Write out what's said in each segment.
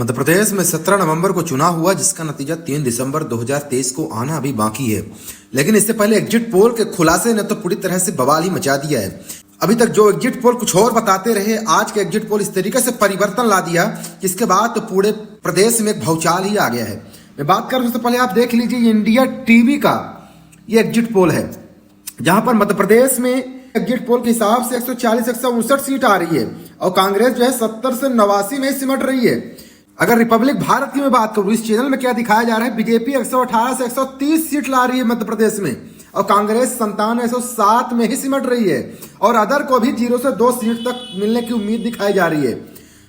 मध्य प्रदेश में 17 नवंबर को चुनाव हुआ, जिसका नतीजा 3 दिसंबर 2023 को आना अभी बाकी है। लेकिन इससे पहले एग्जिट पोल के खुलासे ने तो पूरी तरह से बवाल ही मचा दिया है। अभी तक जो एग्जिट पोल कुछ और बताते रहे, आज के एग्जिट पोल इस तरीके से परिवर्तन ला दिया, जिसके बाद तो पूरे प्रदेश में एक भौचाल ही आ गया है। मैं बात करूं उससे पहले आप देख लीजिए इंडिया टीवी का ये एग्जिट पोल है, जहां पर मध्य प्रदेश में एग्जिट पोल के हिसाब से 140-159 सीट आ रही है और कांग्रेस जो है 70 से 89 में सिमट रही है। अगर रिपब्लिक भारत की मैं बात करूं, इस चैनल में क्या दिखाया जा रहा है, बीजेपी 118 से 130 सीट ला रही है मध्य प्रदेश में और कांग्रेस 97-107 में ही सिमट रही है और अदर को भी 0 से 2 सीट तक मिलने की उम्मीद दिखाई जा रही है।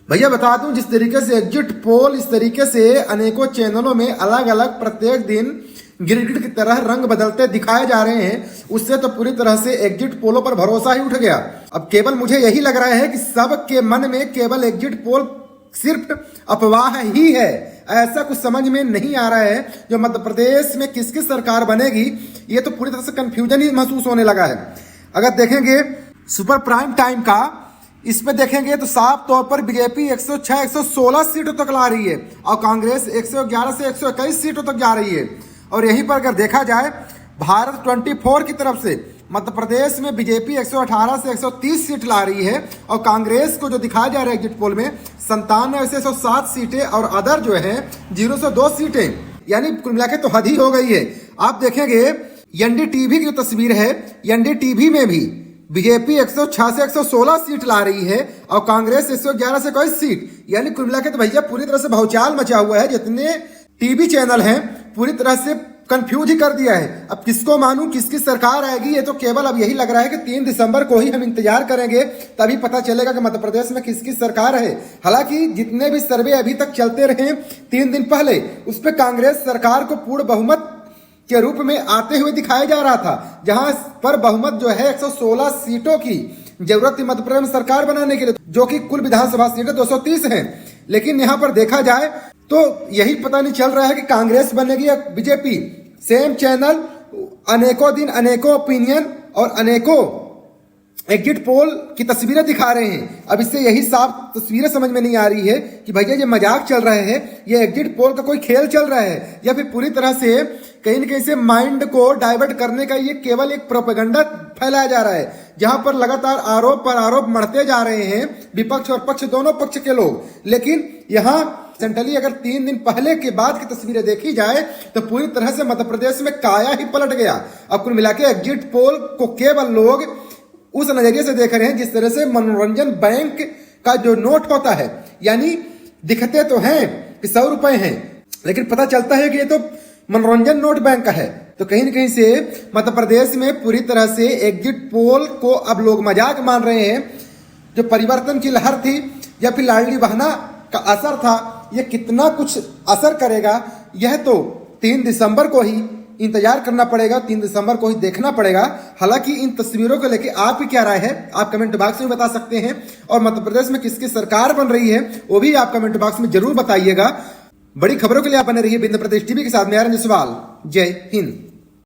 भैया बता दूं, जिस तरीके से एग्जिट पोल इस तरीके से अनेकों चैनलों में अलग अलग प्रत्येक दिन गिरगिट की तरह रंग बदलते दिखाए जा रहे हैं, उससे तो पूरी तरह से एग्जिट पोलों पर भरोसा ही उठ गया। अब केवल मुझे यही लग रहा है कि सबके मन में केवल एग्जिट पोल सिर्फ अफवाह ही है, ऐसा कुछ समझ में नहीं आ रहा है। जो मध्य प्रदेश में किसकी सरकार बनेगी, ये तो पूरी तरह से कंफ्यूजन ही महसूस होने लगा है। अगर देखेंगे सुपर प्राइम टाइम का, इसमें देखेंगे तो साफ तौर पर बीजेपी 106-116 सीटों तक ला रही है और कांग्रेस 111 से 121 सीटों तक जा रही है। और यहीं पर अगर देखा जाए भारत 24 की तरफ से मध्य प्रदेश में बीजेपी 118 से 130 सीट ला रही है और कांग्रेस को जो दिखाया जा रहा है एग्जिट पोल में 97 से 107 सीटें और अदर जो है 0 से 2 सीटें, यानी कुल मिलाकर तो हद ही हो गई है। आप देखेंगे एनडीटीवी की जो तस्वीर है, एनडीटीवी में भी बीजेपी 106 से 116 सीट ला रही है और कांग्रेस 111 से 21 सीट, यानी कुल मिलाकर तो भैया पूरी तरह से भौचाल मचा हुआ है। जितने टीवी चैनल हैं पूरी तरह से कंफ्यूज ही कर दिया है। अब किसको मानूं, किसकी सरकार आएगी, ये तो केवल अब यही लग रहा है कि 3 दिसंबर को ही हम इंतजार करेंगे, तभी पता चलेगा कि मध्य प्रदेश में किसकी सरकार है। हालांकि जितने भी सर्वे अभी तक चलते रहे 3 दिन पहले, उस पर कांग्रेस सरकार को पूर्ण बहुमत के रूप में आते हुए दिखाया जा रहा था, जहां पर बहुमत जो है 116 सीटों की जरूरत थी मध्य प्रदेश में सरकार बनाने के लिए, जो कि कुल विधानसभा सीटें 230 हैं। लेकिन यहां पर देखा जाए तो यही पता नहीं चल रहा है कि कांग्रेस बनेगी या बीजेपी। सेम चैनल, अनेकों दिन अनेकों ओपिनियन और अनेकों एग्जिट पोल की तस्वीरें दिखा रहे हैं। अब इससे यही साफ तस्वीरें समझ में नहीं आ रही है कि भैया ये मजाक चल रहा है, ये एग्जिट पोल का कोई खेल चल रहा है, या फिर पूरी तरह से कहीं न कहीं से माइंड को डाइवर्ट करने का ये केवल एक प्रोपेगेंडा फैलाया जा रहा है, जहां पर लगातार आरोप पर आरोप मढ़ते जा रहे हैं विपक्ष और पक्ष, दोनों पक्ष के लोग। लेकिन यहाँ सेंट्रली अगर 3 दिन पहले के बाद की तस्वीरें देखी जाए तो पूरी तरह से मध्य प्रदेश में काया ही पलट गया। अब कुल मिलाकर एग्जिट पोल को केवल लोग उस नजरिए से देख रहे हैं जिस तरह से मनोरंजन बैंक का जो नोट होता है, यानी दिखते तो हैं कि 100 रुपए हैं, लेकिन पता चलता है कि ये तो मनोरंजन नोट बैंक का है। तो कहीं न कहीं से मध्य प्रदेश में पूरी तरह से एग्जिट पोल को अब लोग मजाक मान रहे हैं। जो परिवर्तन की लहर थी या फिर लाडली बहना का असर था, यह कितना कुछ असर करेगा, यह तो 3 दिसंबर को ही इंतजार करना पड़ेगा, 3 दिसंबर को ही देखना पड़ेगा। हालांकि इन तस्वीरों को लेकर आपकी क्या राय है, आप कमेंट बॉक्स में बता सकते हैं और मध्य प्रदेश में किसकी सरकार बन रही है वो भी आप कमेंट बॉक्स में जरूर बताइएगा। बड़ी खबरों के लिए आप बने रहिए बिंदु प्रदेश टीवी के साथ। मैं आर्यन जसवाल, जय हिंद।